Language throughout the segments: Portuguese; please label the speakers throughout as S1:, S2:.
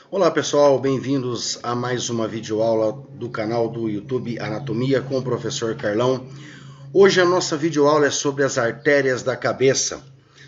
S1: Olá pessoal, bem-vindos a mais uma videoaula do canal do YouTube Anatomia com o professor Carlão. Hoje a nossa videoaula é sobre as artérias da cabeça.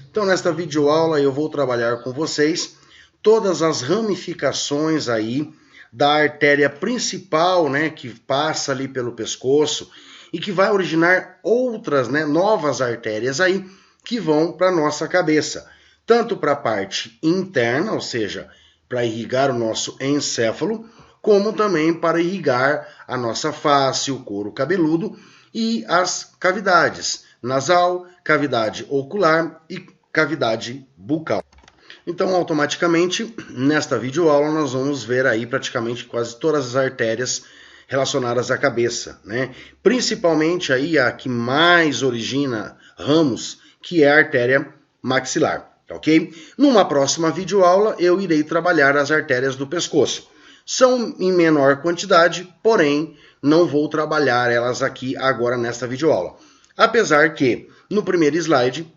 S1: Então nesta videoaula eu vou trabalhar com vocês todas as ramificações aí da artéria principal, que passa ali pelo pescoço e que vai originar outras, novas artérias aí que vão para a nossa cabeça, tanto para a parte interna, ou seja, para irrigar o nosso encéfalo, como também para irrigar a nossa face, o couro cabeludo e as cavidades nasal, cavidade ocular e cavidade bucal. Então, automaticamente, nesta videoaula, nós vamos ver aí praticamente quase todas as artérias relacionadas à cabeça, Principalmente aí a que mais origina ramos, que é a artéria maxilar. Ok? Numa próxima videoaula eu irei trabalhar as artérias do pescoço. São em menor quantidade, porém não vou trabalhar elas aqui agora nesta videoaula. Apesar que no primeiro slide,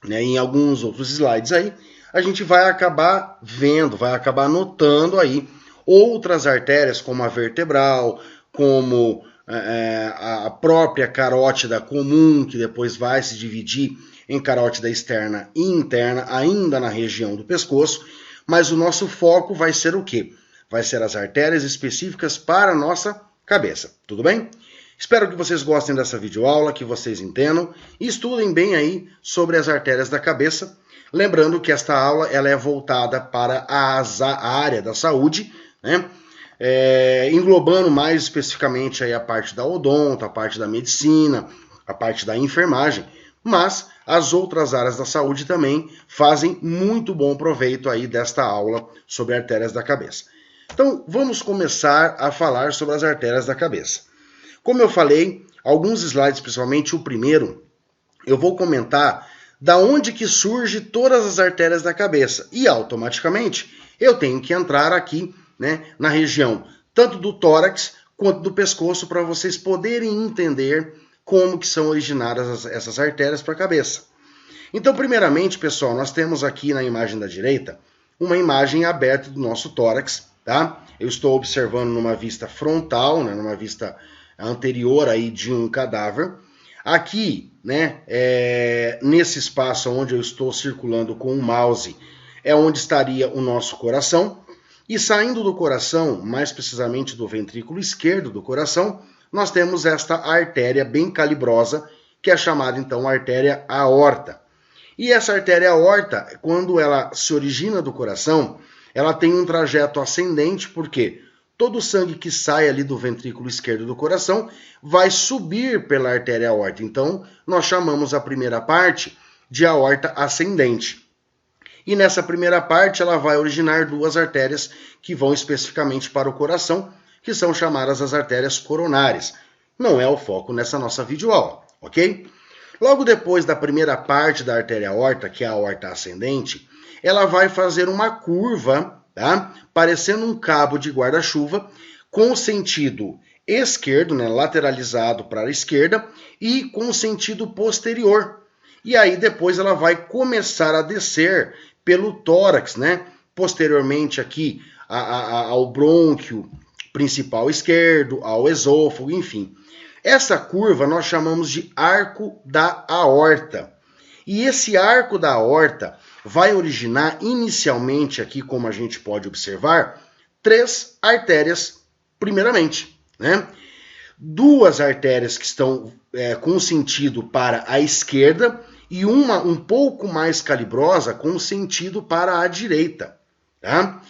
S1: em alguns outros slides aí, a gente vai acabar vendo, vai acabar notando aí outras artérias como a vertebral, como a própria carótida comum, que depois vai se dividir em carótida externa e interna, ainda na região do pescoço, mas o nosso foco vai ser o quê? Vai ser as artérias específicas para a nossa cabeça, tudo bem? Espero que vocês gostem dessa videoaula, que vocês entendam e estudem bem aí sobre as artérias da cabeça. Lembrando que esta aula ela é voltada para a área da saúde, englobando mais especificamente aí a parte da odonto, a parte da medicina, a parte da enfermagem, mas as outras áreas da saúde também fazem muito bom proveito aí desta aula sobre artérias da cabeça. Então, vamos começar a falar sobre as artérias da cabeça. Como eu falei, alguns slides, principalmente o primeiro, eu vou comentar da onde que surge todas as artérias da cabeça e automaticamente eu tenho que entrar aqui, na região tanto do tórax quanto do pescoço para vocês poderem entender como que são originadas essas artérias para a cabeça. Então, primeiramente, pessoal, nós temos aqui na imagem da direita uma imagem aberta do nosso tórax, tá? Eu estou observando numa vista frontal, numa vista anterior aí de um cadáver. Aqui, nesse espaço onde eu estou circulando com o mouse, é onde estaria o nosso coração. E saindo do coração, mais precisamente do ventrículo esquerdo do coração, nós temos esta artéria bem calibrosa, que é chamada então artéria aorta. E essa artéria aorta, quando ela se origina do coração, ela tem um trajeto ascendente, porque todo o sangue que sai ali do ventrículo esquerdo do coração vai subir pela artéria aorta. Então, nós chamamos a primeira parte de aorta ascendente. E nessa primeira parte, ela vai originar duas artérias que vão especificamente para o coração, que são chamadas as artérias coronárias. Não é o foco nessa nossa videoaula, ok? Logo depois da primeira parte da artéria aorta, que é a aorta ascendente, ela vai fazer uma curva, tá? Parecendo um cabo de guarda-chuva, com o sentido esquerdo, lateralizado para a esquerda, e com o sentido posterior. E aí depois ela vai começar a descer pelo tórax, posteriormente aqui ao brônquio principal esquerdo, ao esôfago, enfim. Essa curva nós chamamos de arco da aorta. E esse arco da aorta vai originar inicialmente aqui, como a gente pode observar, 3 artérias primeiramente, Duas artérias que estão com sentido para a esquerda e uma um pouco mais calibrosa com sentido para a direita, tá?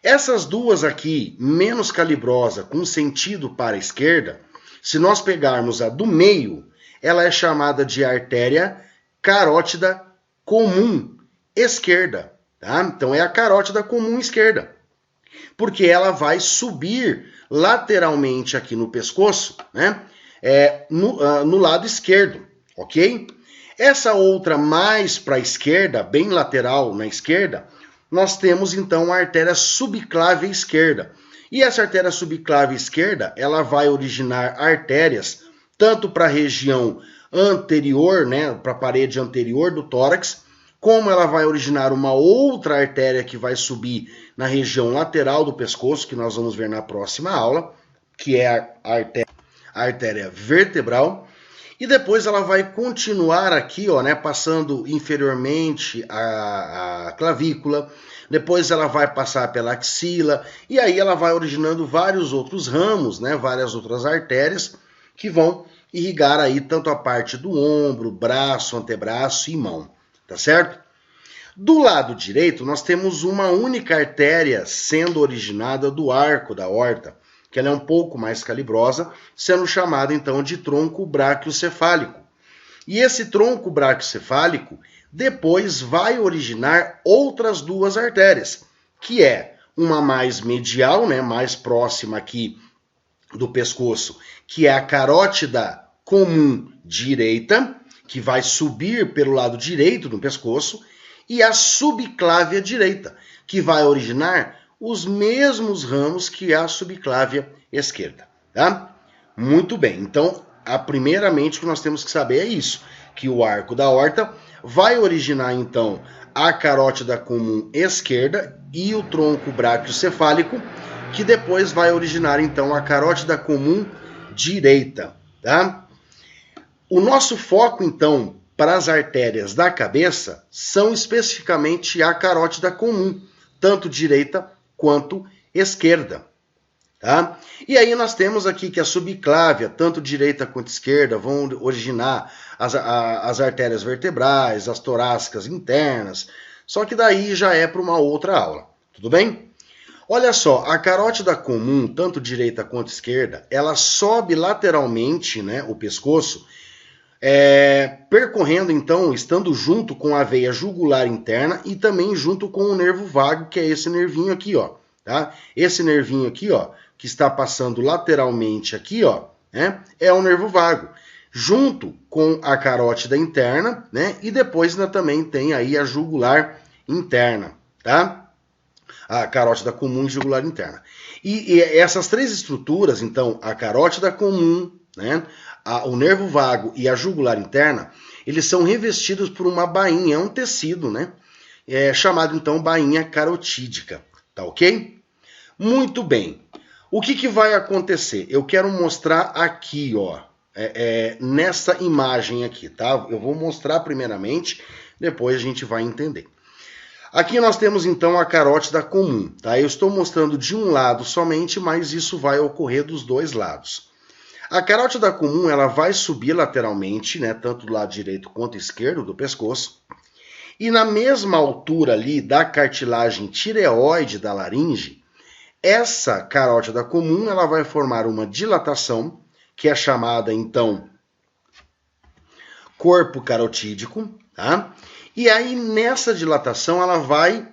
S1: Essas duas aqui, menos calibrosa, com sentido para a esquerda, se nós pegarmos a do meio, ela é chamada de artéria carótida comum esquerda, tá? Então é a carótida comum esquerda, porque ela vai subir lateralmente aqui no pescoço, no lado esquerdo, ok? Essa outra mais para a esquerda, bem lateral na esquerda, nós temos então a artéria subclávia esquerda. E essa artéria subclávia esquerda, ela vai originar artérias tanto para a região anterior, para a parede anterior do tórax, como ela vai originar uma outra artéria que vai subir na região lateral do pescoço, que nós vamos ver na próxima aula, que é a artéria vertebral. E depois ela vai continuar aqui, ó, né, passando inferiormente a clavícula. Depois ela vai passar pela axila. E aí ela vai originando vários outros ramos, né, várias outras artérias que vão irrigar aí tanto a parte do ombro, braço, antebraço e mão. Tá certo? Do lado direito, nós temos uma única artéria sendo originada do arco da aorta, que ela é um pouco mais calibrosa, sendo chamada então de tronco braquiocefálico. E esse tronco braquiocefálico depois vai originar outras duas artérias, que é uma mais medial, né, mais próxima aqui do pescoço, que é a carótida comum direita, que vai subir pelo lado direito do pescoço, e a subclávia direita, que vai originar os mesmos ramos que a subclávia esquerda, tá? Muito bem, então, primeiramente o que nós temos que saber é isso, que o arco da aorta vai originar, então, a carótida comum esquerda e o tronco braquiocefálico, que depois vai originar, então, a carótida comum direita, tá? O nosso foco, então, para as artérias da cabeça são especificamente a carótida comum, tanto direita quanto esquerda. Tá? E aí nós temos aqui que a subclávia, tanto direita quanto esquerda, vão originar as artérias vertebrais, as torácicas internas, só que daí já é para uma outra aula, tudo bem? Olha só, a carótida comum, tanto direita quanto esquerda, ela sobe lateralmente, né, o pescoço, percorrendo então, estando junto com a veia jugular interna e também junto com o nervo vago, que é esse nervinho aqui, ó, tá? Esse nervinho aqui, ó, que está passando lateralmente aqui, ó, né, é o nervo vago, junto com a carótida interna, né, e depois ainda também tem aí a jugular interna, tá? A carótida comum e jugular interna. E essas três estruturas, então, a carótida comum, né, o nervo vago e a jugular interna, eles são revestidos por uma bainha, é um tecido, né? Chamado então bainha carotídica, tá ok? Muito bem. O que vai acontecer? Eu quero mostrar aqui, ó, nessa imagem aqui, tá? Eu vou mostrar primeiramente, depois a gente vai entender. Aqui nós temos então a carótida comum, tá? Eu estou mostrando de um lado somente, mas isso vai ocorrer dos dois lados. A carótida comum, ela vai subir lateralmente, né, tanto do lado direito quanto esquerdo do pescoço, e na mesma altura ali da cartilagem tireoide da laringe, essa carótida comum, ela vai formar uma dilatação, que é chamada então corpo carotídico, tá? E aí nessa dilatação ela vai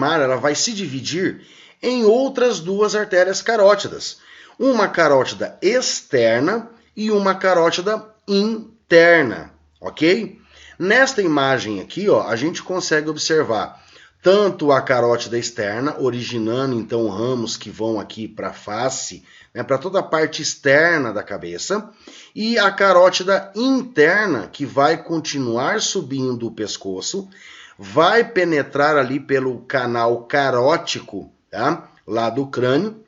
S1: ela vai se dividir em outras duas artérias carótidas. Uma carótida externa e uma carótida interna, ok? Nesta imagem aqui, ó, a gente consegue observar tanto a carótida externa, originando então ramos que vão aqui para a face, né, para toda a parte externa da cabeça, e a carótida interna, que vai continuar subindo o pescoço, vai penetrar ali pelo canal carótico, tá, lá do crânio,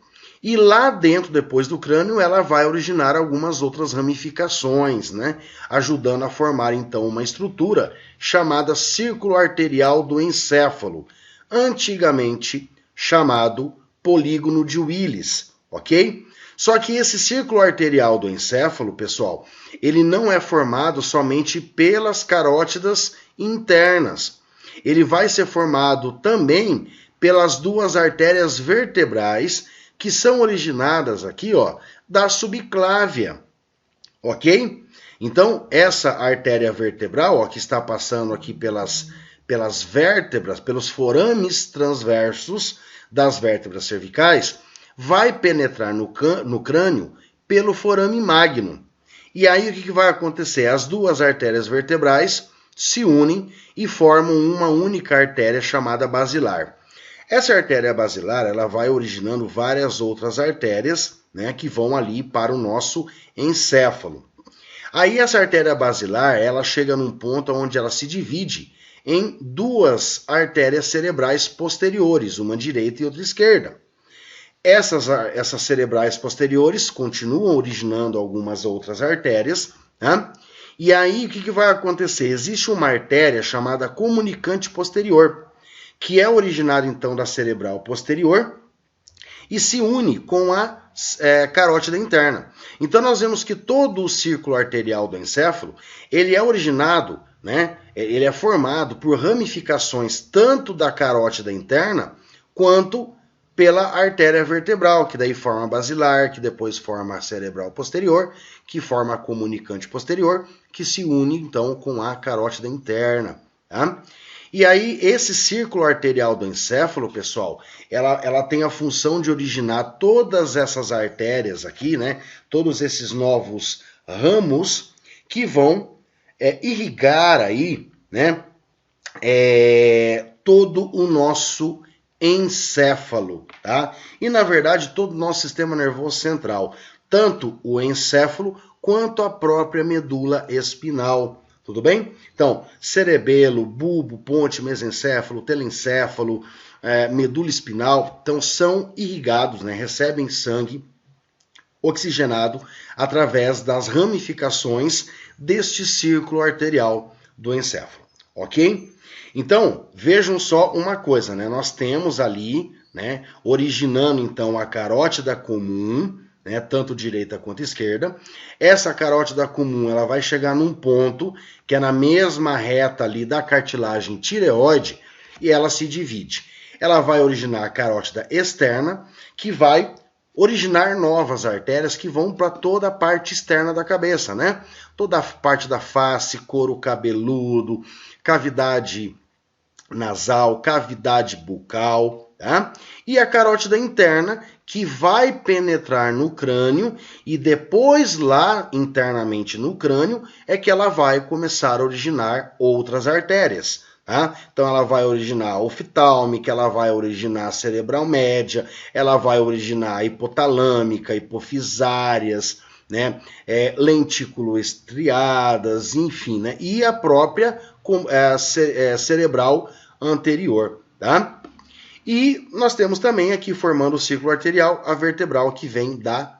S1: e lá dentro, depois do crânio, ela vai originar algumas outras ramificações, né? Ajudando a formar, então, uma estrutura chamada círculo arterial do encéfalo, antigamente chamado polígono de Willis, ok? Só que esse círculo arterial do encéfalo, pessoal, ele não é formado somente pelas carótidas internas. Ele vai ser formado também pelas duas artérias vertebrais, que são originadas aqui, ó, da subclávia, ok? Então, essa artéria vertebral, ó, que está passando aqui pelas vértebras, pelos forames transversos das vértebras cervicais, vai penetrar no crânio pelo forame magno. E aí, o que vai acontecer? As duas artérias vertebrais se unem e formam uma única artéria chamada basilar. Essa artéria basilar, ela vai originando várias outras artérias, né, que vão ali para o nosso encéfalo. Aí essa artéria basilar, ela chega num ponto onde ela se divide em duas artérias cerebrais posteriores, uma direita e outra esquerda. Essas cerebrais posteriores continuam originando algumas outras artérias, né? E aí o que vai acontecer? Existe uma artéria chamada comunicante posterior, que é originada então da cerebral posterior e se une com a carótida interna. Então nós vemos que todo o círculo arterial do encéfalo, ele é originado, né? Ele é formado por ramificações tanto da carótida interna quanto pela artéria vertebral, que daí forma a basilar, que depois forma a cerebral posterior, que forma a comunicante posterior, que se une então com a carótida interna, tá? E aí, esse círculo arterial do encéfalo, pessoal, ela tem a função de originar todas essas artérias aqui, né? Todos esses novos ramos que vão irrigar aí, né? Todo o nosso encéfalo, tá? E, na verdade, todo o nosso sistema nervoso central. Tanto o encéfalo quanto a própria medula espinal. Tudo bem? Então, cerebelo, bulbo, ponte, mesencéfalo, telencéfalo, medula espinal, então são irrigados, né? Recebem sangue oxigenado através das ramificações deste círculo arterial do encéfalo, ok? Então, vejam só uma coisa, né? Nós temos ali, né, originando então a carótida comum, né, tanto direita quanto esquerda. Essa carótida comum ela vai chegar num ponto que é na mesma reta ali da cartilagem tireoide e ela se divide. Ela vai originar a carótida externa, que vai originar novas artérias que vão para toda a parte externa da cabeça, né? Toda a parte da face, couro cabeludo, cavidade nasal, cavidade bucal, tá? E a carótida interna, que vai penetrar no crânio e depois lá internamente no crânio é que ela vai começar a originar outras artérias, tá? Então ela vai originar a oftálmica, ela vai originar a cerebral média, ela vai originar a hipotalâmica, hipofisárias, né? Lentículo estriadas, enfim, né? E a própria cerebral anterior, tá? E nós temos também aqui, formando o círculo arterial, a vertebral que vem da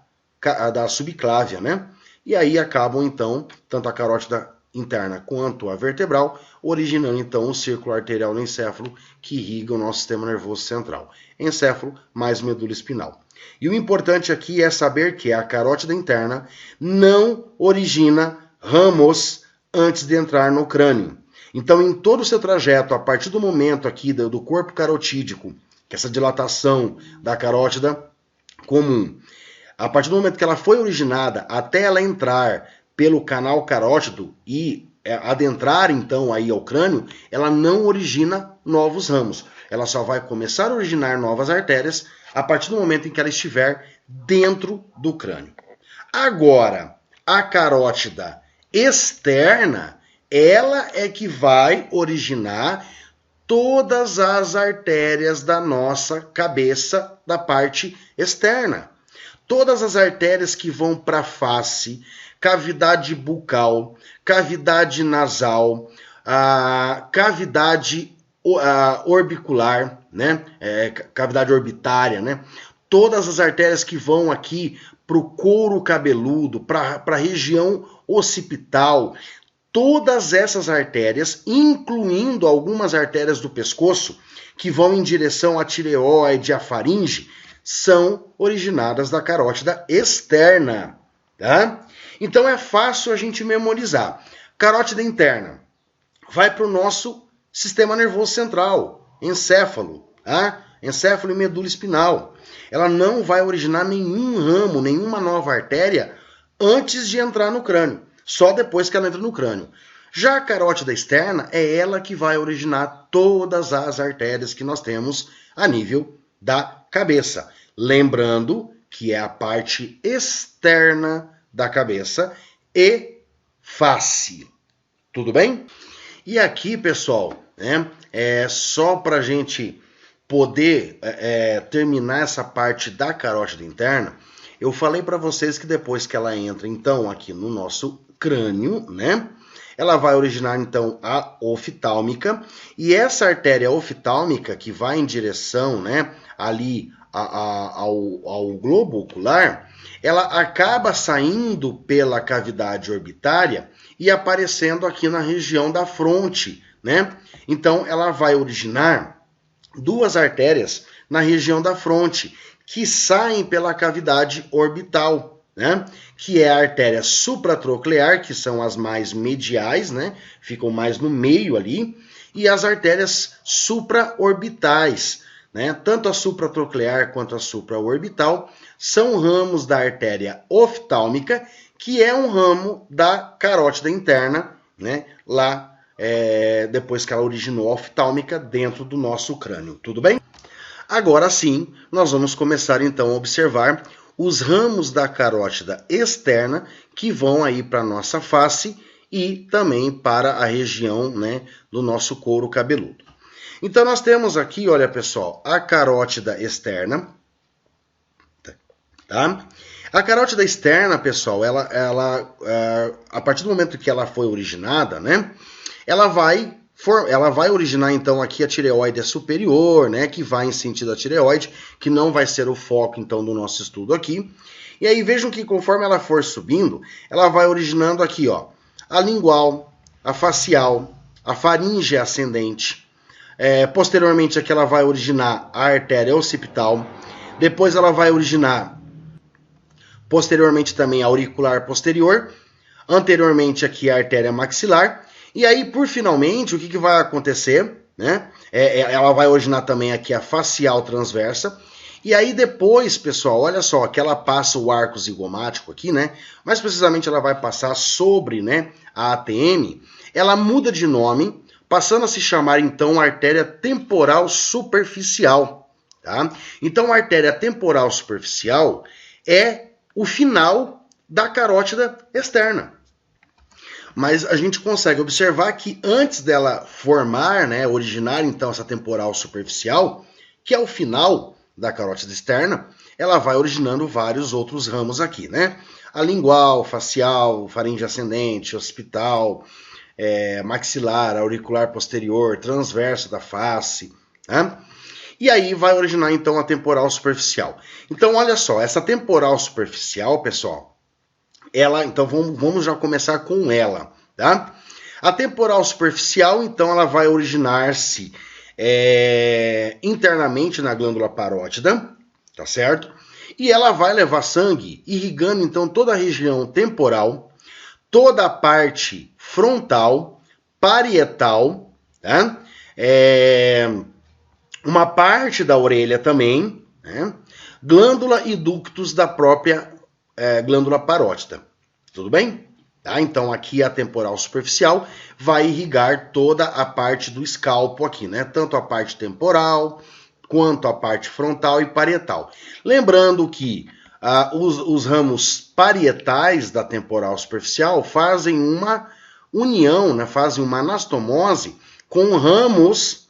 S1: subclávia, né? E aí acabam, então, tanto a carótida interna quanto a vertebral, originando, então, o círculo arterial no encéfalo que irriga o nosso sistema nervoso central. Encéfalo mais medula espinal. E o importante aqui é saber que a carótida interna não origina ramos antes de entrar no crânio. Então, em todo o seu trajeto, a partir do momento aqui do corpo carotídico, que é essa dilatação da carótida comum, a partir do momento que ela foi originada até ela entrar pelo canal carótido e adentrar, então, aí ao crânio, ela não origina novos ramos. Ela só vai começar a originar novas artérias a partir do momento em que ela estiver dentro do crânio. Agora, a carótida externa, ela é que vai originar todas as artérias da nossa cabeça, da parte externa. Todas as artérias que vão para a face, cavidade bucal, cavidade nasal, cavidade orbicular, né? Cavidade orbitária, né? Todas as artérias que vão aqui para o couro cabeludo, para a região occipital, todas essas artérias, incluindo algumas artérias do pescoço, que vão em direção à tireoide, à faringe, são originadas da carótida externa, tá? Então é fácil a gente memorizar. Carótida interna vai para o nosso sistema nervoso central, encéfalo, tá? Encéfalo e medula espinal. Ela não vai originar nenhum ramo, nenhuma nova artéria antes de entrar no crânio. Só depois que ela entra no crânio. Já a carótida externa é ela que vai originar todas as artérias que nós temos a nível da cabeça. Lembrando que é a parte externa da cabeça e face. Tudo bem? E aqui, pessoal, né, só para a gente poder terminar essa parte da carótida interna, eu falei para vocês que depois que ela entra, então, aqui no nosso crânio, né, ela vai originar então a oftálmica, e essa artéria oftálmica que vai em direção, né, ali ao globo ocular, ela acaba saindo pela cavidade orbitária e aparecendo aqui na região da fronte, né? Então ela vai originar duas artérias na região da fronte que saem pela cavidade orbital, né? Que é a artéria supratroclear, que são as mais mediais, né? Ficam mais no meio ali, e as artérias supraorbitais, né? Tanto a supratroclear quanto a supraorbital são ramos da artéria oftálmica, que é um ramo da carótida interna, né? Lá, depois que ela originou a oftálmica dentro do nosso crânio, tudo bem? Agora sim, nós vamos começar então a observar os ramos da carótida externa que vão aí para a nossa face e também para a região, né, do nosso couro cabeludo. Então nós temos aqui, olha pessoal, a carótida externa, tá? A carótida externa, pessoal, ela a partir do momento que ela foi originada, né, ela vai originar então aqui a tireoide superior, né, que vai em sentido à tireoide, que não vai ser o foco então do nosso estudo aqui. E aí vejam que conforme ela for subindo, ela vai originando aqui, ó, a lingual, a facial, a faringe ascendente. Posteriormente aqui ela vai originar a artéria occipital. Depois ela vai originar posteriormente também a auricular posterior. Anteriormente aqui a artéria maxilar. E aí, por finalmente, o que vai acontecer, né? Ela vai originar também aqui a facial transversa. E aí depois, pessoal, olha só, que ela passa o arco zigomático aqui, né? Mais precisamente ela vai passar sobre, né, a ATM. Ela muda de nome, passando a se chamar então artéria temporal superficial, tá? Então a artéria temporal superficial é o final da carótida externa. Mas a gente consegue observar que antes dela formar, né, originar então essa temporal superficial, que é o final da carótida externa, ela vai originando vários outros ramos aqui, né? A lingual, facial, faringe ascendente, occipital, maxilar, auricular posterior, transversa da face, né? E aí vai originar então a temporal superficial. Então olha só, essa temporal superficial, pessoal, ela, então vamos já começar com ela, tá? A temporal superficial, então, ela vai originar-se internamente na glândula parótida, tá certo? E ela vai levar sangue, irrigando, então, toda a região temporal, toda a parte frontal, parietal, tá? Uma parte da orelha também, né? Glândula e ductos da própria glândula parótida. Tudo bem? Tá? Então aqui a temporal superficial vai irrigar toda a parte do escalpo aqui, né? Tanto a parte temporal quanto a parte frontal e parietal. Lembrando que os ramos parietais da temporal superficial fazem uma união, né? Fazem uma anastomose com ramos,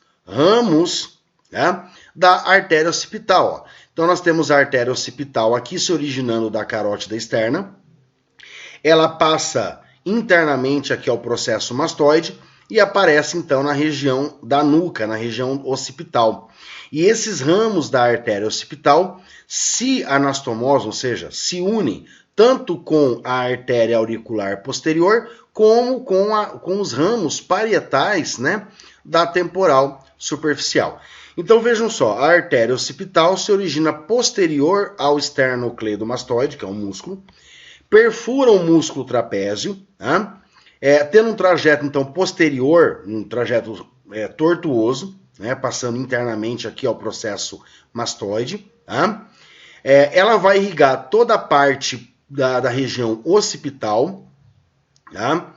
S1: né? Da artéria occipital. Ó. Então nós temos a artéria occipital aqui se originando da carótida externa. Ela passa internamente aqui ao processo mastoide e aparece então na região da nuca, na região occipital. E esses ramos da artéria occipital se anastomosam, ou seja, se unem tanto com a artéria auricular posterior como com os ramos parietais, né, da temporal superficial. Então vejam só, a artéria occipital se origina posterior ao esternocleidomastoide, que é um músculo, perfura o músculo trapézio, tá? Tendo um trajeto então posterior, um trajeto tortuoso, né, passando internamente aqui ao processo mastoide, tá? Ela vai irrigar toda a parte da região occipital, tá?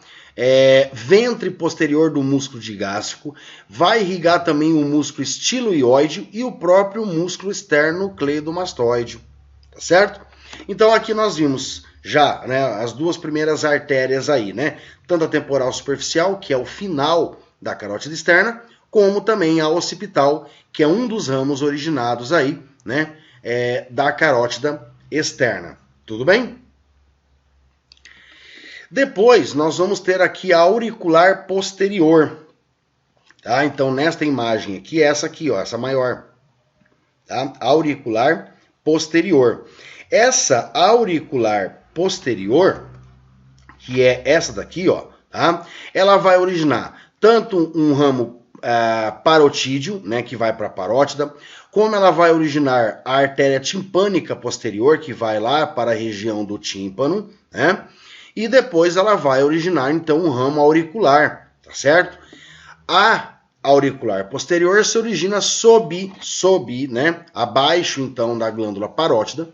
S1: Ventre posterior do músculo digástrico, vai irrigar também o músculo estiloioide e o próprio músculo esternocleidomastoide, tá certo? Então aqui nós vimos já, né, as duas primeiras artérias aí, né? Tanto a temporal superficial, que é o final da carótida externa, como também a occipital, que é um dos ramos originados aí, né, da carótida externa. Tudo bem? Depois, nós vamos ter aqui a auricular posterior. Tá? Então, nesta imagem aqui, essa aqui, ó, essa maior. Tá? Auricular posterior. Essa auricular posterior, que é essa daqui, ó, tá? Ela vai originar tanto um ramo parotídeo, né, que vai para a parótida, como ela vai originar a artéria timpânica posterior, que vai lá para a região do tímpano, né? E depois ela vai originar, então, um ramo auricular, tá certo? A auricular posterior se origina sob, né, abaixo, então, da glândula parótida,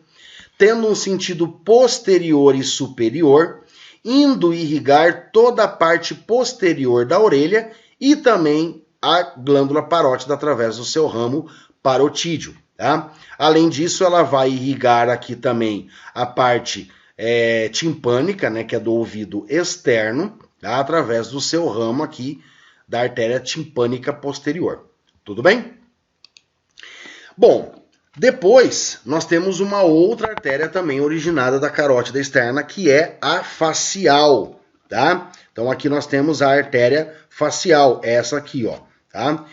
S1: tendo um sentido posterior e superior, indo irrigar toda a parte posterior da orelha e também a glândula parótida através do seu ramo parotídeo. Tá? Além disso, ela vai irrigar aqui também a parte timpânica, né, que é do ouvido externo, tá? Através do seu ramo aqui da artéria timpânica posterior. Tudo bem? Bom, depois nós temos uma outra artéria também originada da carótida externa, que é a facial, tá? Então aqui nós temos a artéria facial, essa aqui, ó, tá?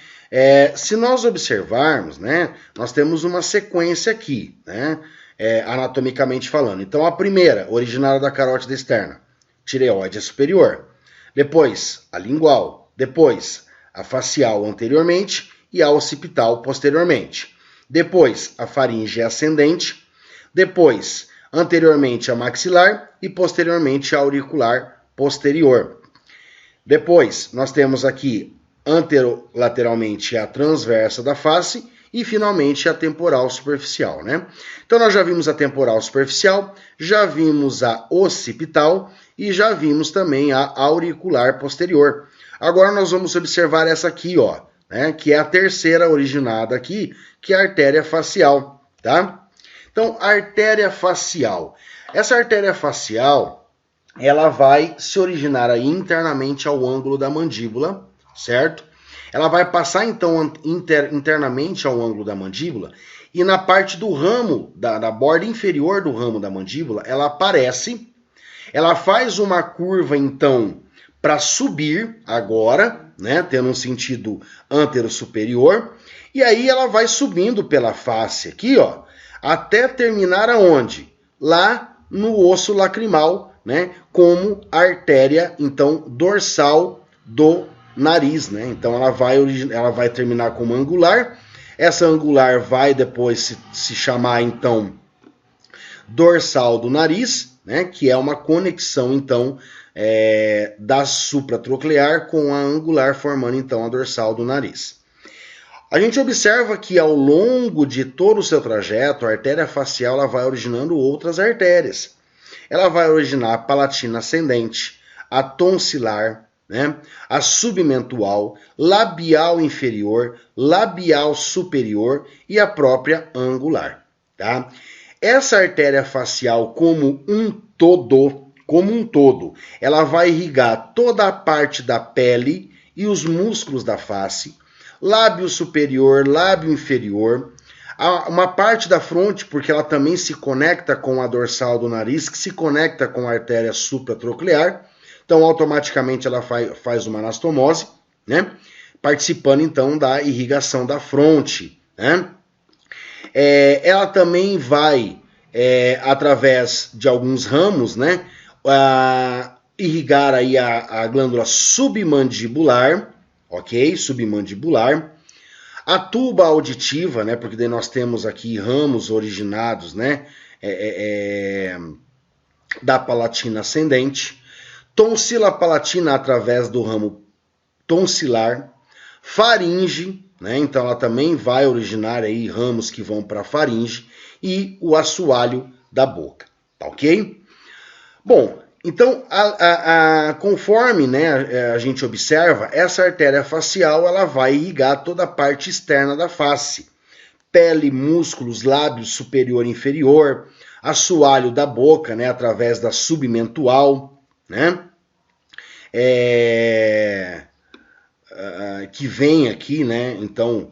S1: Se nós observarmos, né, nós temos uma sequência aqui, né, anatomicamente falando. Então a primeira, originada da carótida externa, tireoide superior. Depois a lingual, depois a facial anteriormente e a occipital posteriormente. Depois a faringe ascendente, depois anteriormente a maxilar e posteriormente a auricular posterior. Depois nós temos aqui anterolateralmente a transversa da face e finalmente a temporal superficial, né? Então nós já vimos a temporal superficial, já vimos a occipital e já vimos também a auricular posterior. Agora nós vamos observar essa aqui, ó, né, que é a terceira originada aqui, que é a artéria facial, tá? Então, artéria facial. Essa artéria facial, ela vai se originar aí internamente ao ângulo da mandíbula, certo? Ela vai passar, então, internamente ao ângulo da mandíbula e na parte do ramo, da borda inferior do ramo da mandíbula, ela aparece, ela faz uma curva, então, para subir agora, né, tendo um sentido antero-superior, e aí ela vai subindo pela face aqui, ó, até terminar aonde? Lá no osso lacrimal, né, como artéria, então, dorsal do nariz, né? Então ela vai terminar como angular. Essa angular vai depois se chamar, então, dorsal do nariz, né, que é uma conexão, então, da supratroclear com a angular, formando, então, a dorsal do nariz. A gente observa que ao longo de todo o seu trajeto, a artéria facial ela vai originando outras artérias. Ela vai originar a palatina ascendente, a tonsilar, né, a submentual, labial inferior, labial superior e a própria angular. Tá? Essa artéria facial como um todo, ela vai irrigar toda a parte da pele e os músculos da face, lábio superior, lábio inferior, uma parte da fronte, porque ela também se conecta com a dorsal do nariz, que se conecta com a artéria supratroclear, então automaticamente ela faz uma anastomose, né? Participando então da irrigação da fronte, né? Ela também vai, através de alguns ramos, né, irrigar aí a glândula submandibular, ok? Submandibular. A tuba auditiva, né, porque daí nós temos aqui ramos originados, né, da palatina ascendente. Tonsila palatina através do ramo tonsilar. Faringe, né, então ela também vai originar aí ramos que vão para a faringe. E o assoalho da boca, tá ok? Bom, então, conforme, né, a gente observa, essa artéria facial ela vai irrigar toda a parte externa da face. Pele, músculos, lábios superior e inferior, assoalho da boca, né, através da submentual, né, que vem aqui, né, então,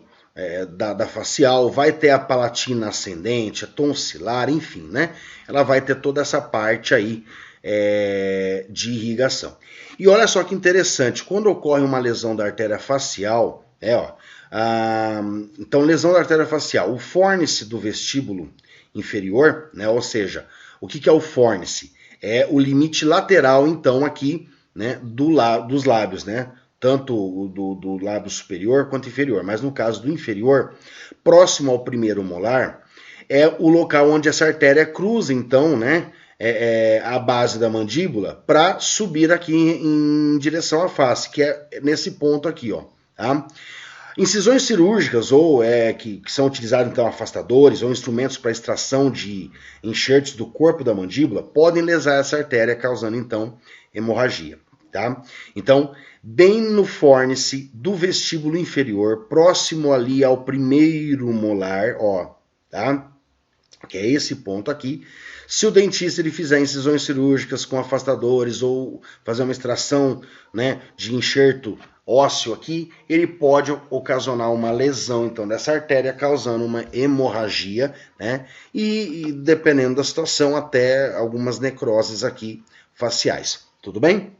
S1: da facial, vai ter a palatina ascendente, a tonsilar, enfim, né, ela vai ter toda essa parte aí, de irrigação. E olha só que interessante, quando ocorre uma lesão da artéria facial, então lesão da artéria facial, o fórnice do vestíbulo inferior, né, ou seja, o que é o fórnice? É o limite lateral, então, aqui, né, dos lábios, né, tanto do lábio superior quanto inferior, mas no caso do inferior, próximo ao primeiro molar, é o local onde essa artéria cruza, então, né, a base da mandíbula para subir aqui em direção à face, que é nesse ponto aqui, ó, tá? Incisões cirúrgicas ou que são utilizados então afastadores ou instrumentos para extração de enxertos do corpo da mandíbula podem lesar essa artéria, causando então hemorragia, tá? Então, bem no fórnice do vestíbulo inferior, próximo ali ao primeiro molar, ó, tá? Que é esse ponto aqui. Se o dentista ele fizer incisões cirúrgicas com afastadores ou fazer uma extração, né, de enxerto ósseo aqui, ele pode ocasionar uma lesão então dessa artéria, causando uma hemorragia, né, e dependendo da situação até algumas necroses aqui faciais. Tudo bem?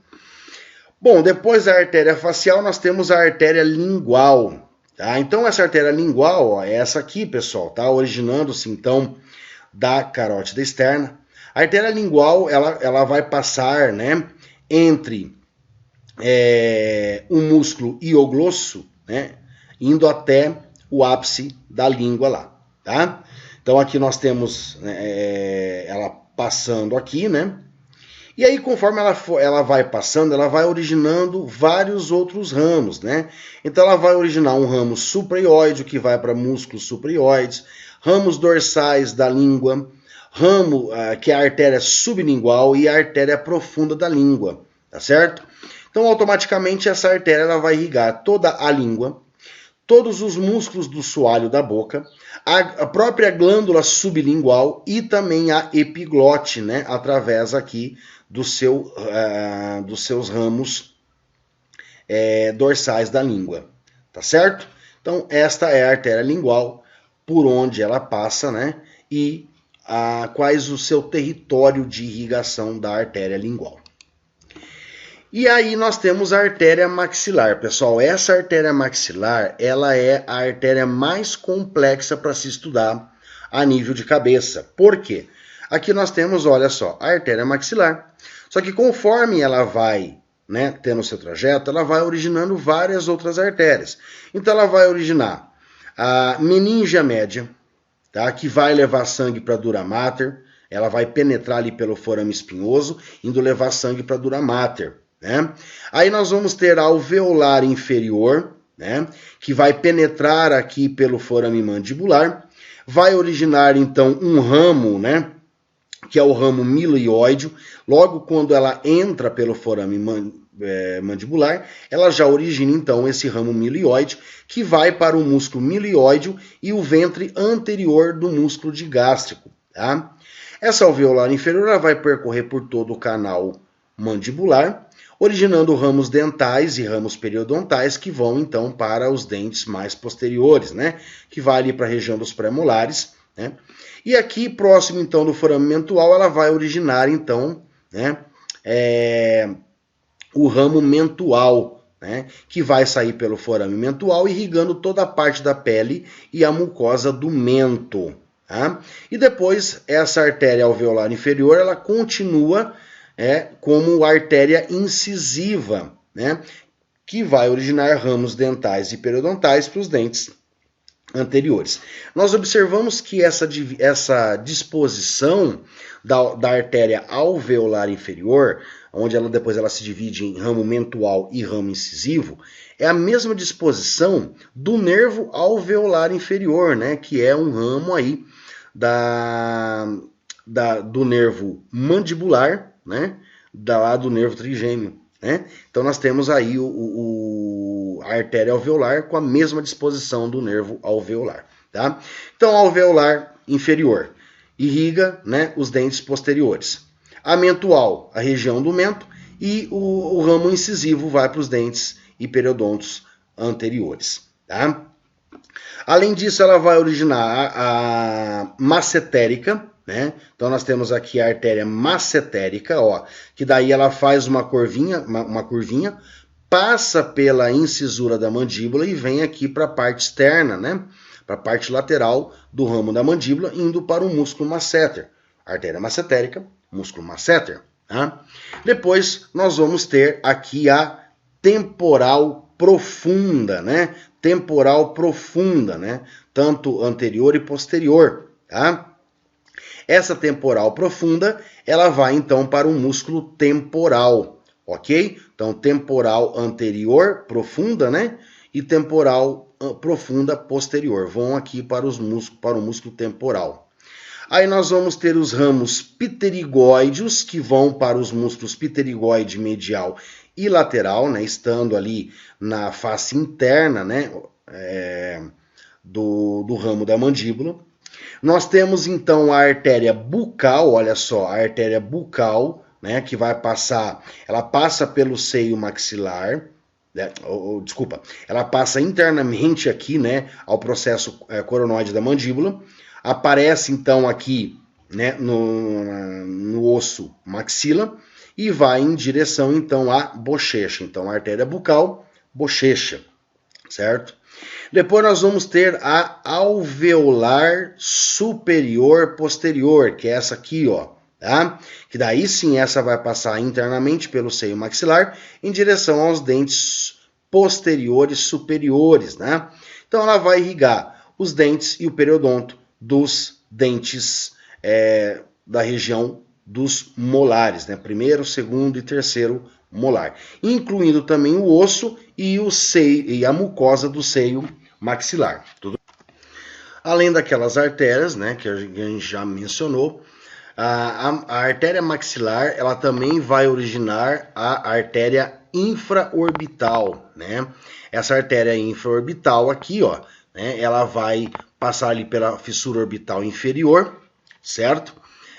S1: Bom, depois da artéria facial nós temos a artéria lingual, tá? Então essa artéria lingual, ó, é essa aqui, pessoal, tá? Originando-se então da carótida externa. A artéria lingual, ela vai passar, né, entre o músculo hioglosso, né, indo até o ápice da língua lá, tá? Então aqui nós temos ela passando aqui, né? E aí, conforme ela vai passando, ela vai originando vários outros ramos, né? Então ela vai originar um ramo supraioide, que vai para músculos supraioides, ramos dorsais da língua, ramo que é a artéria sublingual e a artéria profunda da língua, tá certo? Então, automaticamente, essa artéria ela vai irrigar toda a língua, todos os músculos do soalho da boca, a própria glândula sublingual e também a epiglote, né? Através aqui dos seus ramos dorsais da língua, tá certo? Então, esta é a artéria lingual, por onde ela passa, né? E quais o seu território de irrigação da artéria lingual. E aí nós temos a artéria maxilar, pessoal. Essa artéria maxilar, ela é a artéria mais complexa para se estudar a nível de cabeça. Por quê? Aqui nós temos, olha só, a artéria maxilar. Só que conforme ela vai, né, tendo o seu trajeto, ela vai originando várias outras artérias. Então ela vai originar a meningia média, tá, que vai levar sangue para a dura mater. Ela vai penetrar ali pelo forame espinhoso, indo levar sangue para a dura mater. Né? Aí nós vamos ter a alveolar inferior, né, que vai penetrar aqui pelo forame mandibular, vai originar então um ramo, né, que é o ramo milioide. Logo quando ela entra pelo forame mandibular, ela já origina então esse ramo milioide, que vai para o músculo milioide e o ventre anterior do músculo digástrico. Tá? Essa alveolar inferior ela vai percorrer por todo o canal mandibular, originando ramos dentais e ramos periodontais que vão então para os dentes mais posteriores, né? Que vai ali para a região dos pré-molares, né? E aqui próximo então do forame mentual ela vai originar então, né? O ramo mentual, né? Que vai sair pelo forame mentual, irrigando toda a parte da pele e a mucosa do mento. Tá? E depois essa artéria alveolar inferior ela continua como artéria incisiva, né, que vai originar ramos dentais e periodontais para os dentes anteriores. Nós observamos que essa disposição da artéria alveolar inferior, onde ela depois ela se divide em ramo mentual e ramo incisivo, é a mesma disposição do nervo alveolar inferior, né, que é um ramo aí do nervo mandibular, né, do nervo trigêmeo, né? Então nós temos aí a artéria alveolar com a mesma disposição do nervo alveolar, tá? Então a alveolar inferior irriga, né, os dentes posteriores. A mentual, a região do mento, e o ramo incisivo vai para os dentes e periodontos anteriores, tá? Além disso, ela vai originar a massetérica, né? Então nós temos aqui a artéria massetérica, ó, que daí ela faz uma curvinha, passa pela incisura da mandíbula e vem aqui para a parte externa, né? Para a parte lateral do ramo da mandíbula, indo para o músculo masseter. Artéria massetérica, músculo masseter. Tá? Depois nós vamos ter aqui a temporal profunda, né? Temporal profunda, né? Tanto anterior e posterior, tá? Essa temporal profunda, ela vai então para o músculo temporal, ok? Então, temporal anterior profunda, né? E temporal profunda posterior. Vão aqui para o músculo temporal. Aí nós vamos ter os ramos pterigóideos, que vão para os músculos pterigoide medial e lateral, né? Estando ali na face interna, né? Do ramo da mandíbula. Nós temos então a artéria bucal, olha só, a artéria bucal, né, que vai passar, ela passa pelo seio maxilar, né, desculpa, ela passa internamente aqui, né, ao processo coronoide da mandíbula, aparece então aqui, né, no osso maxila e vai em direção então à bochecha. Então a artéria bucal, bochecha, certo? Depois nós vamos ter a alveolar superior posterior, que é essa aqui, ó, tá? Que daí sim essa vai passar internamente pelo seio maxilar em direção aos dentes posteriores superiores, né? Então ela vai irrigar os dentes e o periodonto dos dentes da região dos molares, né? Primeiro, segundo e terceiro molar, incluindo também o osso e o seio e a mucosa do seio maxilar. Tudo. Além daquelas artérias, né, que a gente já mencionou, a artéria maxilar, ela também vai originar a artéria infraorbital, né? Essa artéria infraorbital aqui, ó, né, ela vai passar ali pela fissura orbital inferior, certo?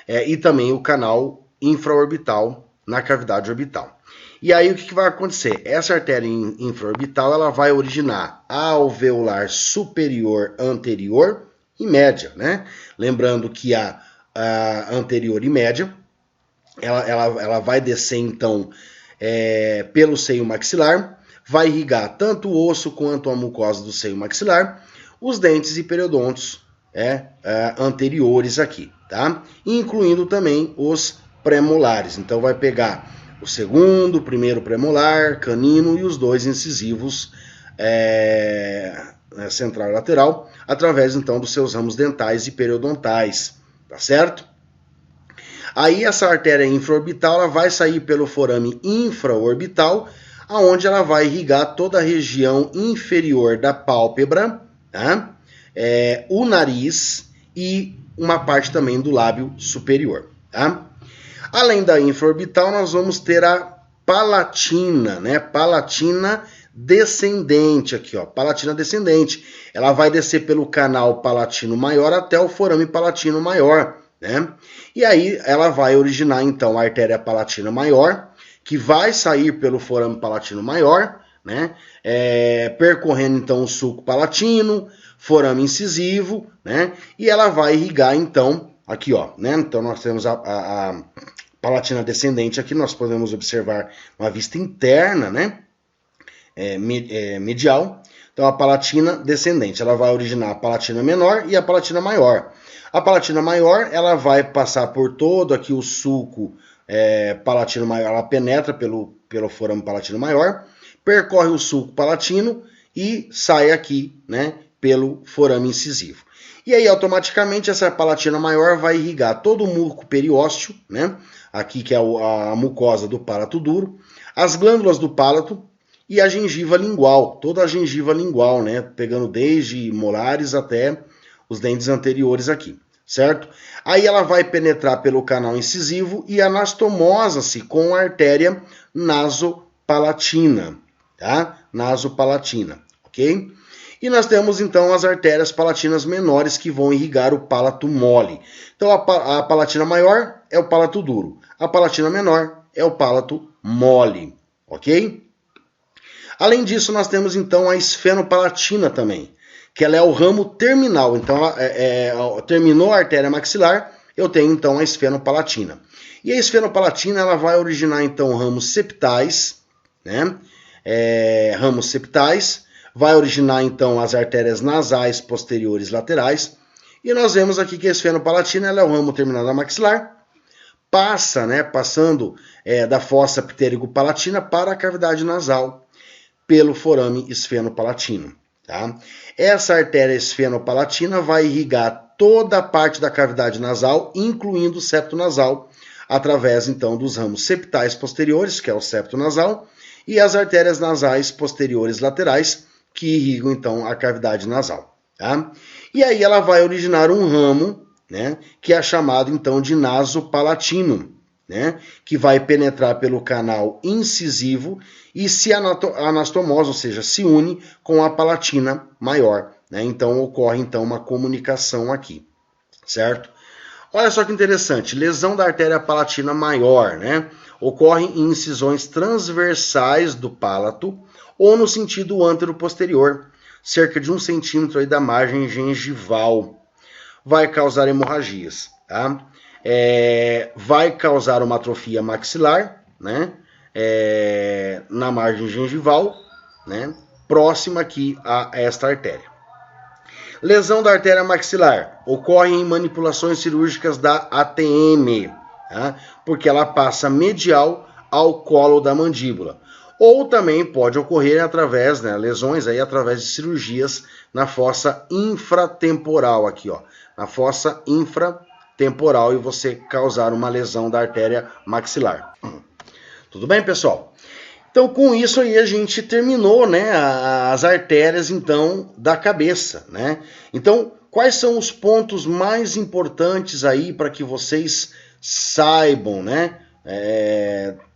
S1: E também o canal infraorbital na cavidade orbital. E aí o que vai acontecer? Essa artéria infraorbital, ela vai originar a alveolar superior anterior e média, né? Lembrando que a anterior e média, ela vai descer então pelo seio maxilar, vai irrigar tanto o osso quanto a mucosa do seio maxilar, os dentes e periodontos anteriores aqui, tá? Incluindo também os premolares. Então vai pegar o segundo, o primeiro premolar, canino e os dois incisivos central e lateral, através então dos seus ramos dentais e periodontais, tá certo? Aí essa artéria infraorbital, ela vai sair pelo forame infraorbital, aonde ela vai irrigar toda a região inferior da pálpebra, tá? O nariz e uma parte também do lábio superior, tá? Além da infraorbital, nós vamos ter a palatina, né? Palatina descendente aqui, ó, palatina descendente. Ela vai descer pelo canal palatino maior até o forame palatino maior, né? E aí ela vai originar então a artéria palatina maior, que vai sair pelo forame palatino maior, né? Percorrendo então o sulco palatino, forame incisivo, né? E ela vai irrigar então aqui, ó, né? Então nós temos a palatina descendente aqui, nós podemos observar uma vista interna, né? Medial. Então a palatina descendente, ela vai originar a palatina menor e a palatina maior. A palatina maior, ela vai passar por todo aqui o sulco palatino maior, ela penetra pelo forame palatino maior, percorre o sulco palatino e sai aqui, né? Pelo forame incisivo. E aí, automaticamente, essa palatina maior vai irrigar todo o muco periósteo, né? Aqui que é a mucosa do palato duro, as glândulas do palato e a gengiva lingual, toda a gengiva lingual, né? Pegando desde molares até os dentes anteriores aqui, certo? Aí ela vai penetrar pelo canal incisivo e anastomosa-se com a artéria nasopalatina, tá? Nasopalatina, ok? E nós temos então as artérias palatinas menores que vão irrigar o palato mole. Então a palatina maior é o palato duro, a palatina menor é o palato mole, ok? Além disso, nós temos então a esfenopalatina também, que ela é o ramo terminal. Então terminou a artéria maxilar, eu tenho então a esfenopalatina. E a esfenopalatina ela vai originar então ramos septais, né? Ramos septais, vai originar então as artérias nasais posteriores laterais. E nós vemos aqui que a esfenopalatina ela é o ramo terminal da maxilar, passa, né, passando da fossa pterygo-palatina para a cavidade nasal, pelo forame esfenopalatino. Tá? Essa artéria esfenopalatina vai irrigar toda a parte da cavidade nasal, incluindo o septo nasal, através então dos ramos septais posteriores, que é o septo nasal, e as artérias nasais posteriores laterais, que irrigam então a cavidade nasal. Tá? E aí ela vai originar um ramo, né, que é chamado então de nasopalatino, né, que vai penetrar pelo canal incisivo e se anastomosa, ou seja, se une com a palatina maior. Né? Então ocorre então uma comunicação aqui, certo? Olha só que interessante, lesão da artéria palatina maior, né? Ocorre em incisões transversais do pálato ou no sentido antero-posterior, cerca de 1 centímetro aí da margem gengival. Vai causar hemorragias, tá? Vai causar uma atrofia maxilar, né? Na margem gengival, né? Próxima aqui a esta artéria. Lesão da artéria maxilar ocorre em manipulações cirúrgicas da ATM, tá? Porque ela passa medial ao colo da mandíbula. Ou também pode ocorrer através, né, lesões aí através de cirurgias na fossa infratemporal aqui, ó, na fossa infratemporal e você causar uma lesão da artéria maxilar. Tudo bem, pessoal? Então, com isso aí a gente terminou, né, as artérias então da cabeça, né? Então, quais são os pontos mais importantes aí para que vocês saibam, né?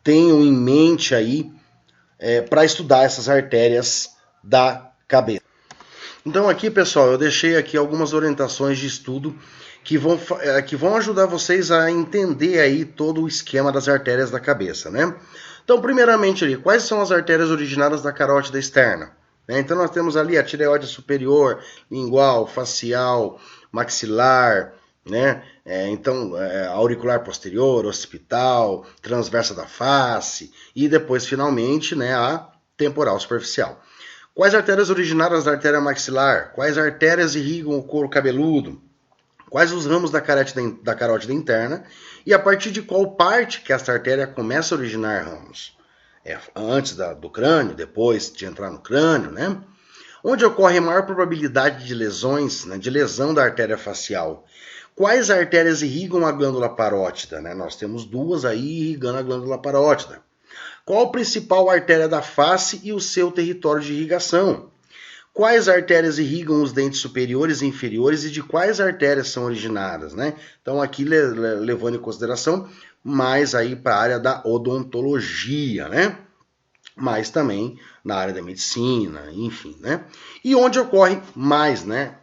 S1: Tenham em mente aí para estudar essas artérias da cabeça. Então aqui, pessoal, eu deixei aqui algumas orientações de estudo que vão ajudar vocês a entender aí todo o esquema das artérias da cabeça, né? Então, primeiramente ali, quais são as artérias originadas da carótida externa? Então nós temos ali a tireoide superior, lingual, facial, maxilar, né? Então, auricular posterior, occipital, transversa da face e depois, finalmente, né, a temporal superficial. Quais artérias originadas da artéria maxilar? Quais artérias irrigam o couro cabeludo? Quais os ramos da carótida interna? E a partir de qual parte que esta artéria começa a originar ramos? Antes do crânio, depois de entrar no crânio, né? Onde ocorre a maior probabilidade de lesões, né, de lesão da artéria facial? Quais artérias irrigam a glândula parótida? Né? Nós temos duas aí irrigando a glândula parótida. Qual a principal artéria da face e o seu território de irrigação? Quais artérias irrigam os dentes superiores e inferiores e de quais artérias são originadas, né? Então aqui levando em consideração mais aí para a área da odontologia, né? Mas também na área da medicina, enfim, né? E onde ocorre mais, né?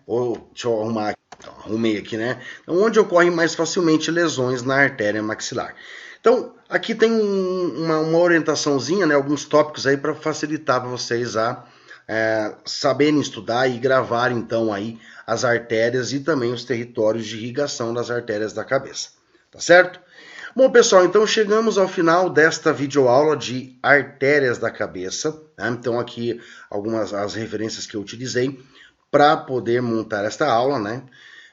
S1: Deixa eu arrumar aqui. Arrumei aqui, né? Então, onde ocorrem mais facilmente lesões na artéria maxilar. Então, aqui tem uma orientaçãozinha, né? Alguns tópicos aí para facilitar para vocês a saberem estudar e gravar então aí as artérias e também os territórios de irrigação das artérias da cabeça, tá certo? Bom, pessoal, então chegamos ao final desta videoaula de artérias da cabeça, né? Então aqui algumas as referências que eu utilizei para poder montar esta aula, né?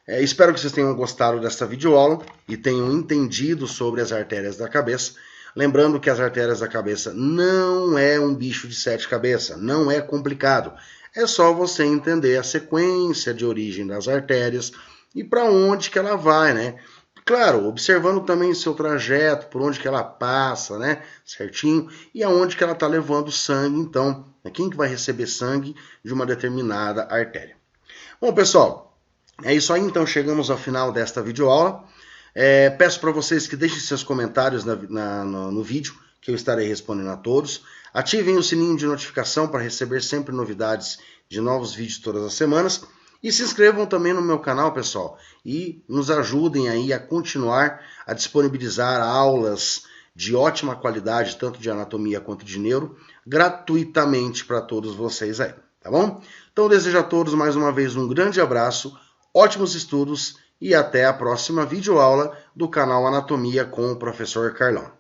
S1: Espero que vocês tenham gostado desta videoaula e tenham entendido sobre as artérias da cabeça. Lembrando que as artérias da cabeça não é um bicho de 7 cabeças, não é complicado. É só você entender a sequência de origem das artérias e para onde que ela vai, né? Claro, observando também seu trajeto, por onde que ela passa, né? Certinho, e aonde que ela está levando sangue, então, quem que vai receber sangue de uma determinada artéria. Bom, pessoal, é isso aí, então chegamos ao final desta videoaula. Peço para vocês que deixem seus comentários no vídeo, que eu estarei respondendo a todos. Ativem o sininho de notificação para receber sempre novidades de novos vídeos todas as semanas. E se inscrevam também no meu canal, pessoal. E nos ajudem aí a continuar a disponibilizar aulas de ótima qualidade, tanto de anatomia quanto de neuro, gratuitamente para todos vocês aí, tá bom? Então, desejo a todos mais uma vez um grande abraço, ótimos estudos e até a próxima videoaula do canal Anatomia com o Professor Carlão.